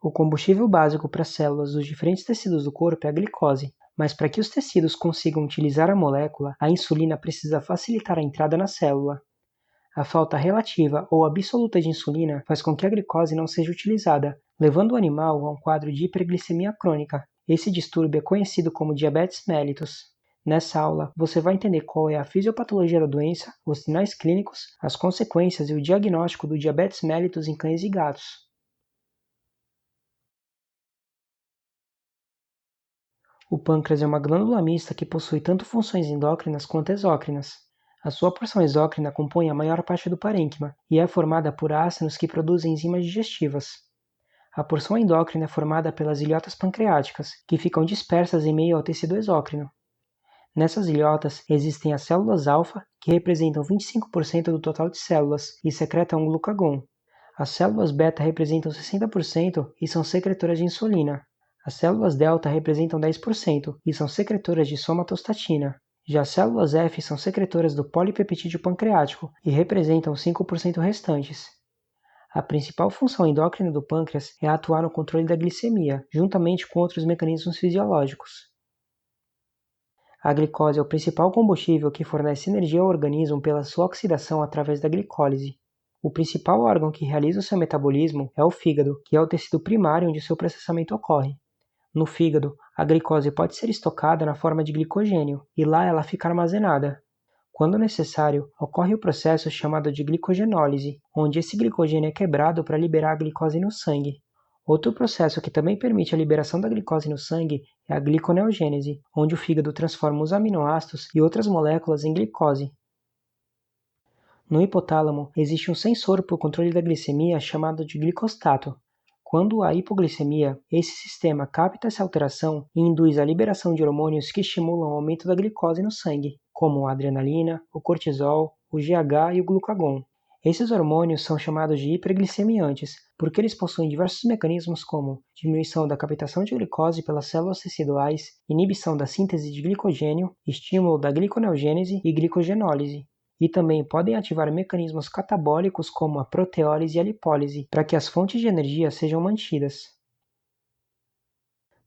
O combustível básico para as células dos diferentes tecidos do corpo é a glicose, mas para que os tecidos consigam utilizar a molécula, a insulina precisa facilitar a entrada na célula. A falta relativa ou absoluta de insulina faz com que a glicose não seja utilizada, levando o animal a um quadro de hiperglicemia crônica. Esse distúrbio é conhecido como diabetes mellitus. Nessa aula, você vai entender qual é a fisiopatologia da doença, os sinais clínicos, as consequências e o diagnóstico do diabetes mellitus em cães e gatos. O pâncreas é uma glândula mista que possui tanto funções endócrinas quanto exócrinas. A sua porção exócrina compõe a maior parte do parênquima e é formada por ácidos que produzem enzimas digestivas. A porção endócrina é formada pelas ilhotas pancreáticas, que ficam dispersas em meio ao tecido exócrino. Nessas ilhotas existem as células alfa, que representam 25% do total de células e secretam glucagon. As células beta representam 60% e são secretoras de insulina. As células delta representam 10% e são secretoras de somatostatina. Já as células F são secretoras do polipeptídeo pancreático e representam os 5% restantes. A principal função endócrina do pâncreas é atuar no controle da glicemia, juntamente com outros mecanismos fisiológicos. A glicose é o principal combustível que fornece energia ao organismo pela sua oxidação através da glicólise. O principal órgão que realiza o seu metabolismo é o fígado, que é o tecido primário onde seu processamento ocorre. No fígado, a glicose pode ser estocada na forma de glicogênio, e lá ela fica armazenada. Quando necessário, ocorre o processo chamado de glicogenólise, onde esse glicogênio é quebrado para liberar a glicose no sangue. Outro processo que também permite a liberação da glicose no sangue é a gliconeogênese, onde o fígado transforma os aminoácidos e outras moléculas em glicose. No hipotálamo, existe um sensor para o controle da glicemia chamado de glicostato. Quando há hipoglicemia, esse sistema capta essa alteração e induz a liberação de hormônios que estimulam o aumento da glicose no sangue, como a adrenalina, o cortisol, o GH e o glucagon. Esses hormônios são chamados de hiperglicemiantes, porque eles possuem diversos mecanismos como diminuição da captação de glicose pelas células teciduais, inibição da síntese de glicogênio, estímulo da gliconeogênese e glicogenólise. E também podem ativar mecanismos catabólicos como a proteólise e a lipólise, para que as fontes de energia sejam mantidas.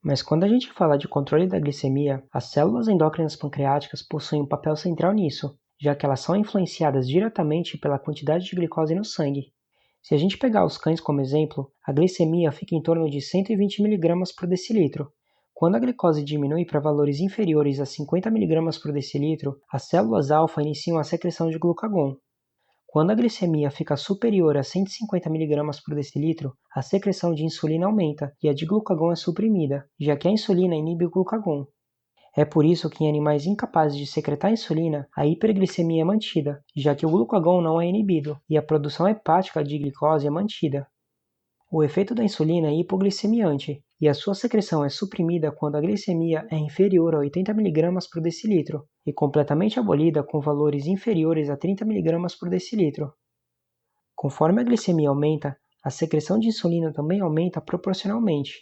Mas quando a gente fala de controle da glicemia, as células endócrinas pancreáticas possuem um papel central nisso, já que elas são influenciadas diretamente pela quantidade de glicose no sangue. Se a gente pegar os cães como exemplo, a glicemia fica em torno de 120 mg por decilitro. Quando a glicose diminui para valores inferiores a 50 mg por decilitro, as células alfa iniciam a secreção de glucagon. Quando a glicemia fica superior a 150 mg por decilitro, a secreção de insulina aumenta e a de glucagon é suprimida, já que a insulina inibe o glucagon. É por isso que em animais incapazes de secretar insulina, a hiperglicemia é mantida, já que o glucagon não é inibido e a produção hepática de glicose é mantida. O efeito da insulina é hipoglicemiante, e a sua secreção é suprimida quando a glicemia é inferior a 80 mg por decilitro, e completamente abolida com valores inferiores a 30 mg por decilitro. Conforme a glicemia aumenta, a secreção de insulina também aumenta proporcionalmente.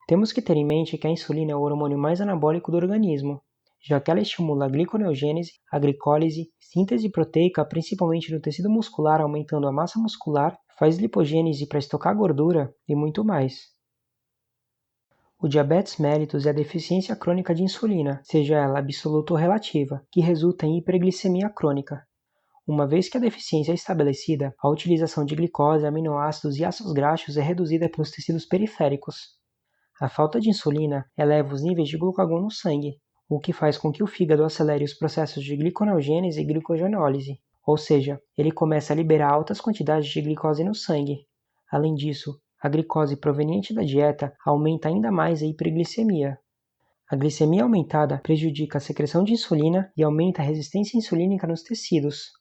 Temos que ter em mente que a insulina é o hormônio mais anabólico do organismo, já que ela estimula a gliconeogênese, a glicólise, síntese proteica principalmente no tecido muscular aumentando a massa muscular, faz lipogênese para estocar gordura e muito mais. O diabetes mellitus é a deficiência crônica de insulina, seja ela absoluta ou relativa, que resulta em hiperglicemia crônica. Uma vez que a deficiência é estabelecida, a utilização de glicose, aminoácidos e ácidos graxos é reduzida pelos tecidos periféricos. A falta de insulina eleva os níveis de glucagon no sangue, o que faz com que o fígado acelere os processos de gliconeogênese e glicogenólise, ou seja, ele começa a liberar altas quantidades de glicose no sangue. Além disso, a glicose proveniente da dieta aumenta ainda mais a hiperglicemia. A glicemia aumentada prejudica a secreção de insulina e aumenta a resistência insulínica nos tecidos.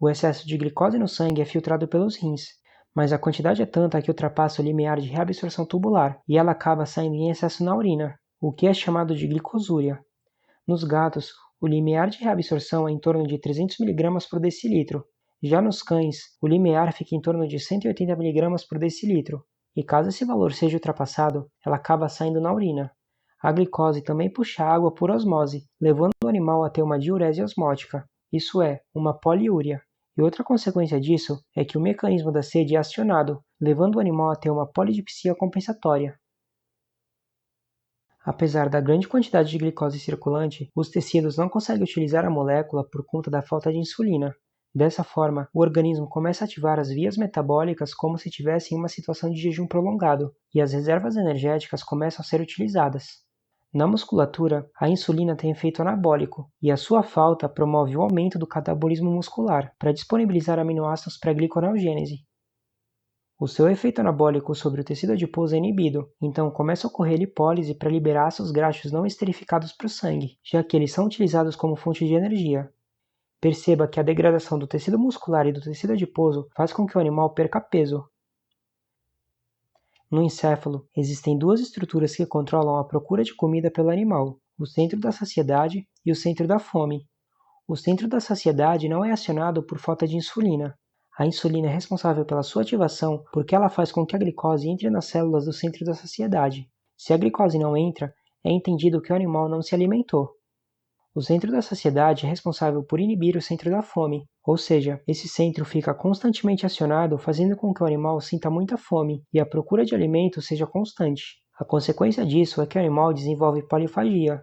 O excesso de glicose no sangue é filtrado pelos rins, mas a quantidade é tanta que ultrapassa o limiar de reabsorção tubular e ela acaba saindo em excesso na urina, o que é chamado de glicosúria. Nos gatos, o limiar de reabsorção é em torno de 300 mg por decilitro. Já nos cães, o limiar fica em torno de 180 mg por decilitro, e caso esse valor seja ultrapassado, ela acaba saindo na urina. A glicose também puxa água por osmose, levando o animal a ter uma diurese osmótica, isso é, uma poliúria. E outra consequência disso é que o mecanismo da sede é acionado, levando o animal a ter uma polidipsia compensatória. Apesar da grande quantidade de glicose circulante, os tecidos não conseguem utilizar a molécula por conta da falta de insulina. Dessa forma, o organismo começa a ativar as vias metabólicas como se estivesse em uma situação de jejum prolongado, e as reservas energéticas começam a ser utilizadas. Na musculatura, a insulina tem efeito anabólico, e a sua falta promove o aumento do catabolismo muscular para disponibilizar aminoácidos para a gliconeogênese. O seu efeito anabólico sobre o tecido adiposo é inibido, então começa a ocorrer lipólise para liberar ácidos graxos não esterificados para o sangue, já que eles são utilizados como fonte de energia. Perceba que a degradação do tecido muscular e do tecido adiposo faz com que o animal perca peso. No encéfalo, existem duas estruturas que controlam a procura de comida pelo animal, o centro da saciedade e o centro da fome. O centro da saciedade não é acionado por falta de insulina. A insulina é responsável pela sua ativação porque ela faz com que a glicose entre nas células do centro da saciedade. Se a glicose não entra, é entendido que o animal não se alimentou. O centro da saciedade é responsável por inibir o centro da fome, ou seja, esse centro fica constantemente acionado, fazendo com que o animal sinta muita fome e a procura de alimento seja constante. A consequência disso é que o animal desenvolve polifagia.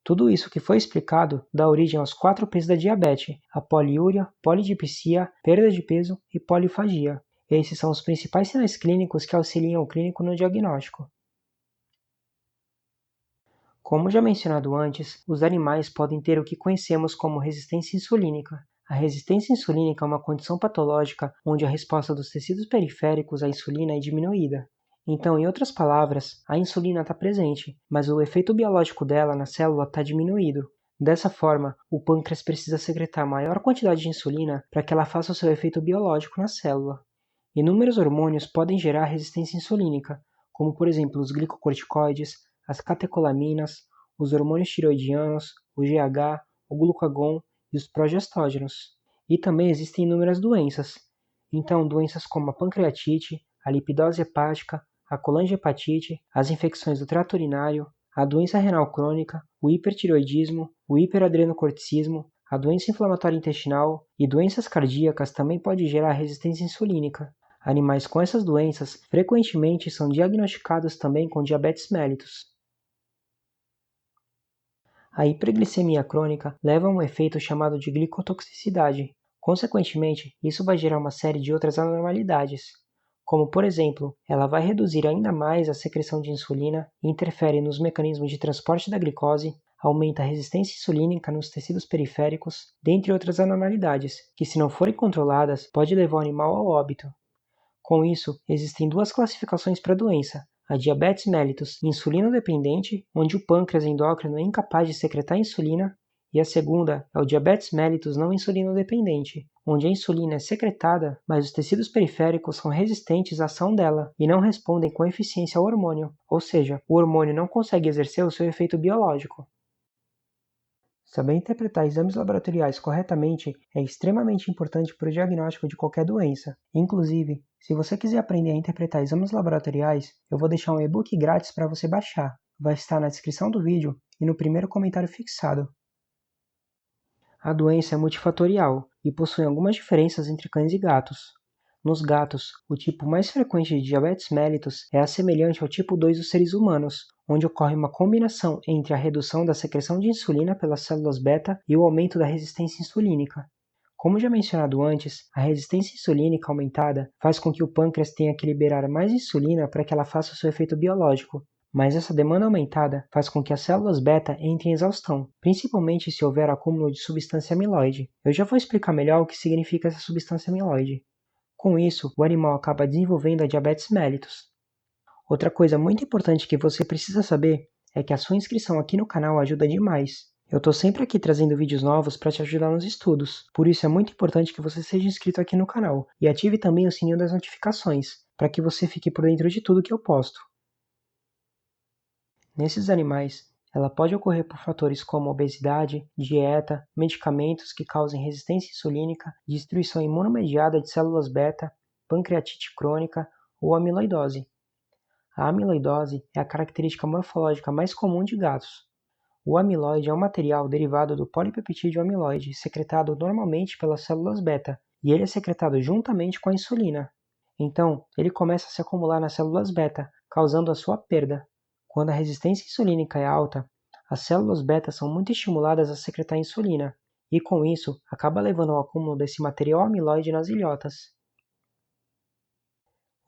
Tudo isso que foi explicado dá origem aos 4 P's da diabetes: a poliúria, polidipsia, perda de peso e polifagia. Esses são os principais sinais clínicos que auxiliam o clínico no diagnóstico. Como já mencionado antes, os animais podem ter o que conhecemos como resistência insulínica. A resistência insulínica é uma condição patológica onde a resposta dos tecidos periféricos à insulina é diminuída. Então, em outras palavras, a insulina está presente, mas o efeito biológico dela na célula está diminuído. Dessa forma, o pâncreas precisa secretar maior quantidade de insulina para que ela faça o seu efeito biológico na célula. Inúmeros hormônios podem gerar resistência insulínica, como por exemplo os glicocorticoides, as catecolaminas, os hormônios tiroidianos, o GH, o glucagon e os progestógenos. E também existem inúmeras doenças. Então, doenças como a pancreatite, a lipidose hepática, a colangiopatite, as infecções do trato urinário, a doença renal crônica, o hipertiroidismo, o hiperadrenocorticismo, a doença inflamatória intestinal e doenças cardíacas também podem gerar resistência insulínica. Animais com essas doenças frequentemente são diagnosticados também com diabetes mellitus. A hiperglicemia crônica leva a um efeito chamado de glicotoxicidade. Consequentemente, isso vai gerar uma série de outras anormalidades, como por exemplo, ela vai reduzir ainda mais a secreção de insulina, interfere nos mecanismos de transporte da glicose, aumenta a resistência insulínica nos tecidos periféricos, dentre outras anormalidades, que se não forem controladas, pode levar o animal ao óbito. Com isso, existem duas classificações para a doença: a diabetes mellitus insulino-dependente, onde o pâncreas endócrino é incapaz de secretar insulina, e a segunda é o diabetes mellitus não insulino-dependente, onde a insulina é secretada, mas os tecidos periféricos são resistentes à ação dela e não respondem com eficiência ao hormônio, ou seja, o hormônio não consegue exercer o seu efeito biológico. Saber interpretar exames laboratoriais corretamente é extremamente importante para o diagnóstico de qualquer doença. Inclusive, se você quiser aprender a interpretar exames laboratoriais, eu vou deixar um e-book grátis para você baixar. Vai estar na descrição do vídeo e no primeiro comentário fixado. A doença é multifatorial e possui algumas diferenças entre cães e gatos. Nos gatos, o tipo mais frequente de diabetes mellitus é semelhante ao tipo 2 dos seres humanos, onde ocorre uma combinação entre a redução da secreção de insulina pelas células beta e o aumento da resistência insulínica. Como já mencionado antes, a resistência insulínica aumentada faz com que o pâncreas tenha que liberar mais insulina para que ela faça o seu efeito biológico, mas essa demanda aumentada faz com que as células beta entrem em exaustão, principalmente se houver acúmulo de substância amiloide. Eu já vou explicar melhor o que significa essa substância amiloide. Com isso, o animal acaba desenvolvendo a diabetes mellitus. Outra coisa muito importante que você precisa saber é que a sua inscrição aqui no canal ajuda demais. Eu estou sempre aqui trazendo vídeos novos para te ajudar nos estudos, por isso é muito importante que você seja inscrito aqui no canal e ative também o sininho das notificações, para que você fique por dentro de tudo que eu posto. Nesses animais, ela pode ocorrer por fatores como obesidade, dieta, medicamentos que causem resistência insulínica, destruição imunomediada de células beta, pancreatite crônica ou amiloidose. A amiloidose é a característica morfológica mais comum de gatos. O amiloide é um material derivado do polipeptídeo amiloide secretado normalmente pelas células beta e ele é secretado juntamente com a insulina. Então, ele começa a se acumular nas células beta, causando a sua perda. Quando a resistência insulínica é alta, as células beta são muito estimuladas a secretar insulina, e com isso, acaba levando ao acúmulo desse material amiloide nas ilhotas.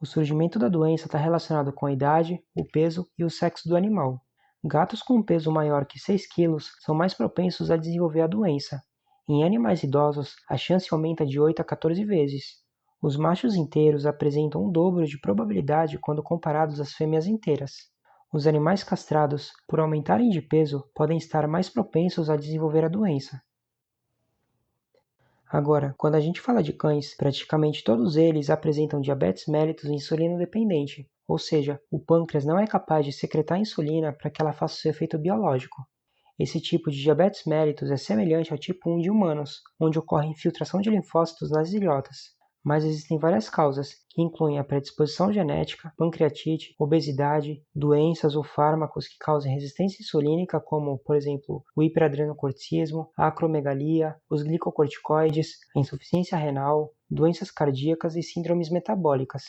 O surgimento da doença está relacionado com a idade, o peso e o sexo do animal. Gatos com um peso maior que 6 kg são mais propensos a desenvolver a doença. Em animais idosos, a chance aumenta de 8 a 14 vezes. Os machos inteiros apresentam um dobro de probabilidade quando comparados às fêmeas inteiras. Os animais castrados, por aumentarem de peso, podem estar mais propensos a desenvolver a doença. Agora, quando a gente fala de cães, praticamente todos eles apresentam diabetes mellitus insulino dependente, ou seja, o pâncreas não é capaz de secretar insulina para que ela faça o seu efeito biológico. Esse tipo de diabetes mellitus é semelhante ao tipo 1 de humanos, onde ocorre infiltração de linfócitos nas ilhotas. Mas existem várias causas, que incluem a predisposição genética, pancreatite, obesidade, doenças ou fármacos que causem resistência insulínica, como, por exemplo, o hiperadrenocorticismo, a acromegalia, os glicocorticoides, a insuficiência renal, doenças cardíacas e síndromes metabólicas.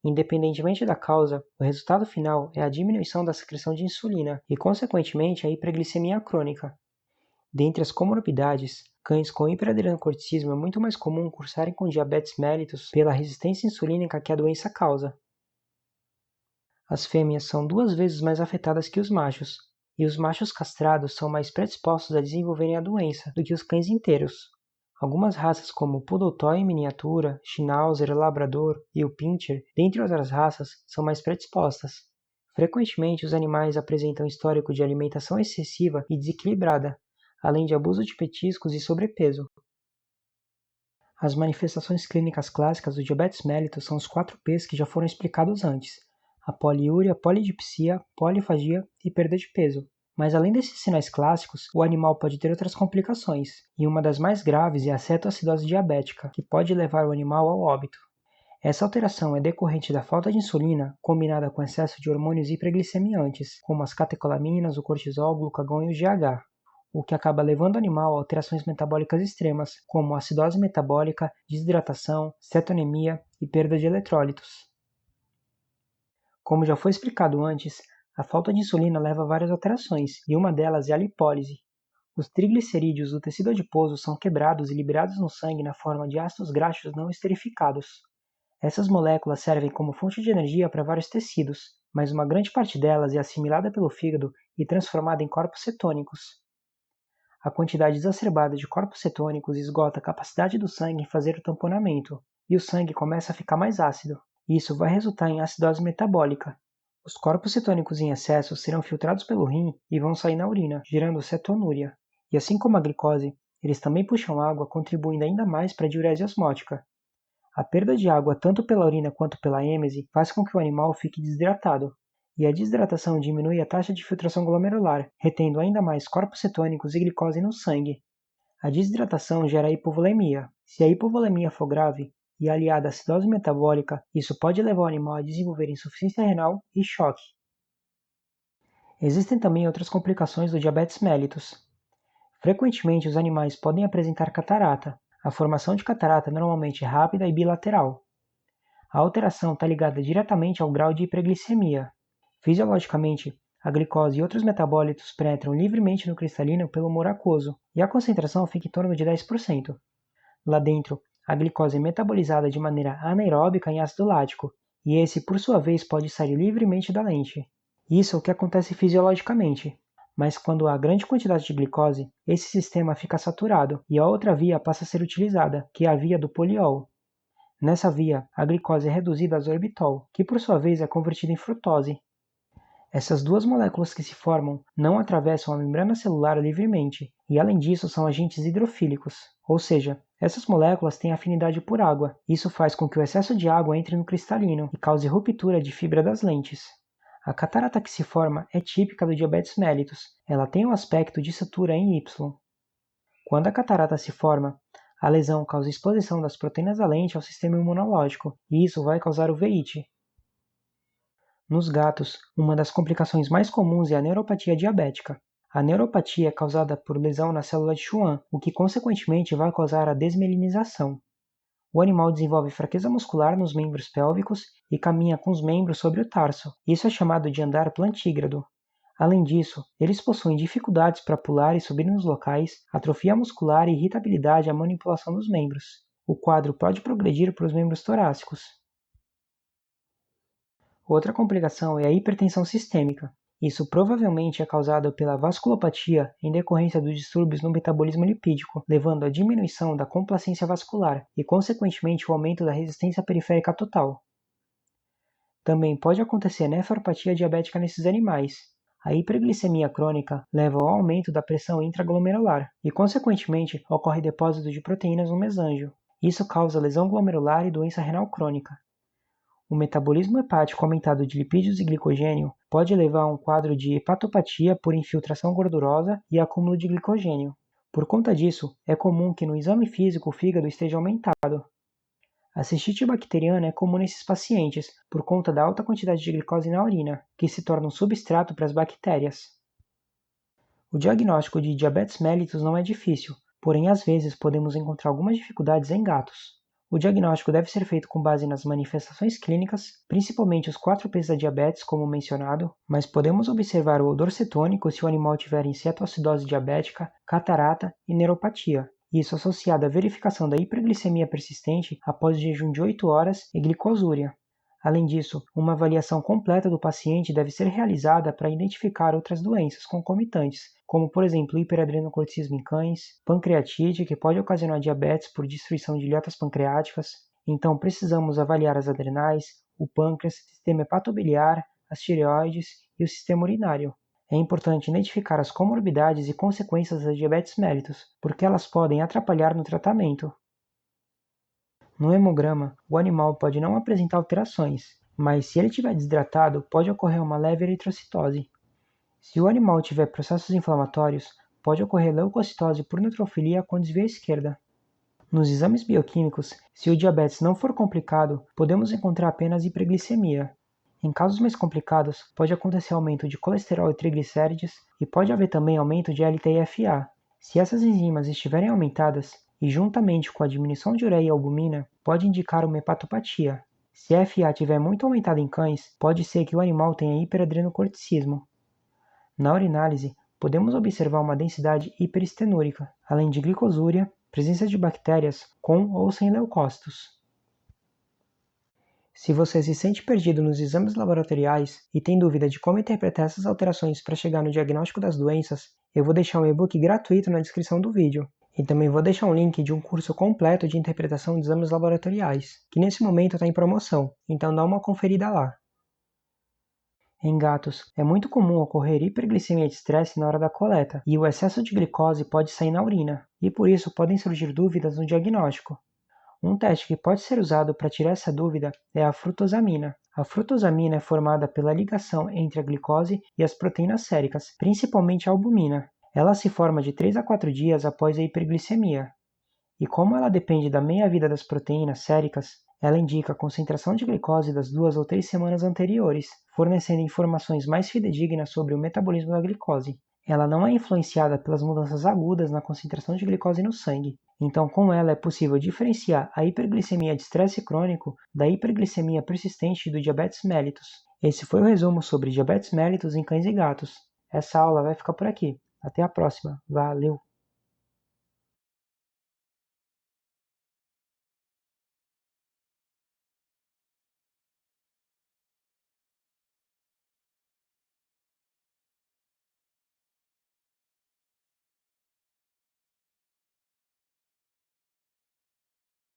Independentemente da causa, o resultado final é a diminuição da secreção de insulina e, consequentemente, a hiperglicemia crônica. Dentre as comorbidades, cães com hiperadrenocorticismo é muito mais comum cursarem com diabetes mellitus pela resistência insulínica que a doença causa. As fêmeas são 2 vezes mais afetadas que os machos, e os machos castrados são mais predispostos a desenvolverem a doença do que os cães inteiros. Algumas raças como o Poodle Toy em miniatura, Schnauzer, Labrador e o Pinscher, dentre outras raças, são mais predispostas. Frequentemente, os animais apresentam histórico de alimentação excessiva e desequilibrada, além de abuso de petiscos e sobrepeso. As manifestações clínicas clássicas do diabetes mellitus são os 4 P's que já foram explicados antes: a poliúria, polidipsia, polifagia e perda de peso. Mas além desses sinais clássicos, o animal pode ter outras complicações, e uma das mais graves é a cetoacidose diabética, que pode levar o animal ao óbito. Essa alteração é decorrente da falta de insulina, combinada com excesso de hormônios hiperglicemiantes, como as catecolaminas, o cortisol, o glucagon e o GH, o que acaba levando o animal a alterações metabólicas extremas, como acidose metabólica, desidratação, cetonemia e perda de eletrólitos. Como já foi explicado antes, a falta de insulina leva a várias alterações, e uma delas é a lipólise. Os triglicerídeos do tecido adiposo são quebrados e liberados no sangue na forma de ácidos graxos não esterificados. Essas moléculas servem como fonte de energia para vários tecidos, mas uma grande parte delas é assimilada pelo fígado e transformada em corpos cetônicos. A quantidade exacerbada de corpos cetônicos esgota a capacidade do sangue em fazer o tamponamento, e o sangue começa a ficar mais ácido. Isso vai resultar em acidose metabólica. Os corpos cetônicos em excesso serão filtrados pelo rim e vão sair na urina, gerando cetonúria. E assim como a glicose, eles também puxam água, contribuindo ainda mais para a diurese osmótica. A perda de água tanto pela urina quanto pela êmese faz com que o animal fique desidratado, e a desidratação diminui a taxa de filtração glomerular, retendo ainda mais corpos cetônicos e glicose no sangue. A desidratação gera hipovolemia. Se a hipovolemia for grave e aliada à acidose metabólica, isso pode levar o animal a desenvolver insuficiência renal e choque. Existem também outras complicações do diabetes mellitus. Frequentemente, os animais podem apresentar catarata. A formação de catarata normalmente é rápida e bilateral. A alteração está ligada diretamente ao grau de hiperglicemia. Fisiologicamente, a glicose e outros metabólitos penetram livremente no cristalino pelo humor aquoso, e a concentração fica em torno de 10%. Lá dentro, a glicose é metabolizada de maneira anaeróbica em ácido lático, e esse, por sua vez, pode sair livremente da lente. Isso é o que acontece fisiologicamente. Mas quando há grande quantidade de glicose, esse sistema fica saturado e a outra via passa a ser utilizada, que é a via do poliol. Nessa via, a glicose é reduzida a sorbitol, que por sua vez é convertida em frutose. Essas duas moléculas que se formam não atravessam a membrana celular livremente, e além disso são agentes hidrofílicos, ou seja, essas moléculas têm afinidade por água. Isso faz com que o excesso de água entre no cristalino e cause ruptura de fibra das lentes. A catarata que se forma é típica do diabetes mellitus. Ela tem o aspecto de sutura em Y. Quando a catarata se forma, a lesão causa exposição das proteínas da lente ao sistema imunológico, e isso vai causar uveíte. Nos gatos, uma das complicações mais comuns é a neuropatia diabética. A neuropatia é causada por lesão na célula de Schwann, o que consequentemente vai causar a desmelinização. o animal desenvolve fraqueza muscular nos membros pélvicos e caminha com os membros sobre o tarso. Isso é chamado de andar plantígrado. Além disso, eles possuem dificuldades para pular e subir nos locais, atrofia muscular e irritabilidade à manipulação dos membros. O quadro pode progredir para os membros torácicos. Outra complicação é a hipertensão sistêmica. Isso provavelmente é causado pela vasculopatia em decorrência dos distúrbios no metabolismo lipídico, levando à diminuição da complacência vascular e, consequentemente, o aumento da resistência periférica total. Também pode acontecer nefropatia diabética nesses animais. A hiperglicemia crônica leva ao aumento da pressão intraglomerular e, consequentemente, ocorre depósito de proteínas no mesângio. Isso causa lesão glomerular e doença renal crônica. O metabolismo hepático aumentado de lipídios e glicogênio pode levar a um quadro de hepatopatia por infiltração gordurosa e acúmulo de glicogênio. Por conta disso, é comum que no exame físico o fígado esteja aumentado. A cistite bacteriana é comum nesses pacientes por conta da alta quantidade de glicose na urina, que se torna um substrato para as bactérias. O diagnóstico de diabetes mellitus não é difícil, porém às vezes podemos encontrar algumas dificuldades em gatos. O diagnóstico deve ser feito com base nas manifestações clínicas, principalmente os 4 P's da diabetes, como mencionado, mas podemos observar o odor cetônico se o animal tiver em cetoacidose diabética, catarata e neuropatia. Isso associado à verificação da hiperglicemia persistente após jejum de 8 horas e glicosúria. Além disso, uma avaliação completa do paciente deve ser realizada para identificar outras doenças concomitantes, como por exemplo hiperadrenocorticismo em cães, pancreatite, que pode ocasionar diabetes por destruição de ilhotas pancreáticas. Então precisamos avaliar as adrenais, o pâncreas, o sistema hepatobiliar, as tireoides e o sistema urinário. É importante identificar as comorbidades e consequências da diabetes mellitus, porque elas podem atrapalhar no tratamento. No hemograma, o animal pode não apresentar alterações, mas se ele estiver desidratado, pode ocorrer uma leve eritrocitose. Se o animal tiver processos inflamatórios, pode ocorrer leucocitose por neutrofilia com desvio à esquerda. Nos exames bioquímicos, se o diabetes não for complicado, podemos encontrar apenas hiperglicemia. Em casos mais complicados, pode acontecer aumento de colesterol e triglicérides e pode haver também aumento de LT-FA. Se essas enzimas estiverem aumentadas, e juntamente com a diminuição de ureia e albumina, pode indicar uma hepatopatia. Se a FA estiver muito aumentada em cães, pode ser que o animal tenha hiperadrenocorticismo. Na urinálise, podemos observar uma densidade hiperestenúrica, além de glicosúria, presença de bactérias com ou sem leucócitos. Se você se sente perdido nos exames laboratoriais e tem dúvida de como interpretar essas alterações para chegar no diagnóstico das doenças, eu vou deixar um e-book gratuito na descrição do vídeo. E também vou deixar um link de um curso completo de interpretação de exames laboratoriais, que nesse momento está em promoção, então dá uma conferida lá. Em gatos, é muito comum ocorrer hiperglicemia de estresse na hora da coleta, e o excesso de glicose pode sair na urina, e por isso podem surgir dúvidas no diagnóstico. Um teste que pode ser usado para tirar essa dúvida é a frutosamina. A frutosamina é formada pela ligação entre a glicose e as proteínas séricas, principalmente a albumina. Ela se forma de 3 a 4 dias após a hiperglicemia. E como ela depende da meia-vida das proteínas séricas, ela indica a concentração de glicose das 2 ou 3 semanas anteriores, fornecendo informações mais fidedignas sobre o metabolismo da glicose. Ela não é influenciada pelas mudanças agudas na concentração de glicose no sangue. Então, com ela é possível diferenciar a hiperglicemia de estresse crônico da hiperglicemia persistente do diabetes mellitus. Esse foi o resumo sobre diabetes mellitus em cães e gatos. Essa aula vai ficar por aqui. Até a próxima. Valeu!